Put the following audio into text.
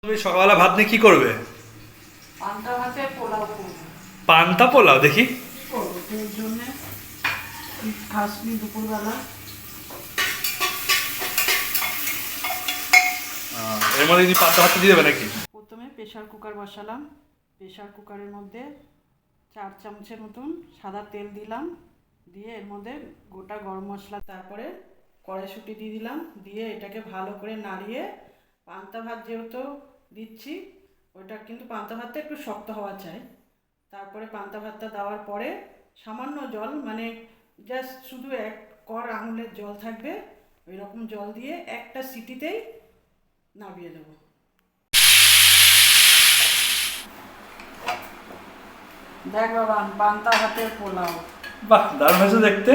তুমি সকালবেলা ভাত নিয়ে কি করবে? পান্তা ভাতে পোলাও করবো। পান্তা পোলাও দেখি। কি করবো এর জন্যে খাসনি দুপুরবেলা। এর মধ্যে কি পান্তা ভাতটা দিয়ে দেবে নাকি? প্রথমে প্রেশার কুকার বসালাম। প্রেশার কুকারের মধ্যে 4 চামচের মতন সাদা তেল দিলাম, দিয়ে এর মধ্যে গোটা গরম মশলা, তারপরে কড়াইশুঁটি দিয়ে দিলাম, দিয়ে এটাকে ভালো করে নাড়িয়ে পান্তা ভাত যেহেতু দিচ্ছি, ওইটা কিন্তু পান্তা ভাতটা একটু শক্ত হওয়া চাই। তারপরে পান্তা ভাতটা দেওয়ার পরে সামান্য জল, মানে জাস্ট শুধু এক কর আঙুলের জল থাকবে, ওই রকম জল দিয়ে একটা সিটিতেই নামিয়ে দেবো। দেখ বাবা, পান্তা ভাতের পোলাও। বাহ, দারুণ হয়েছে দেখতে।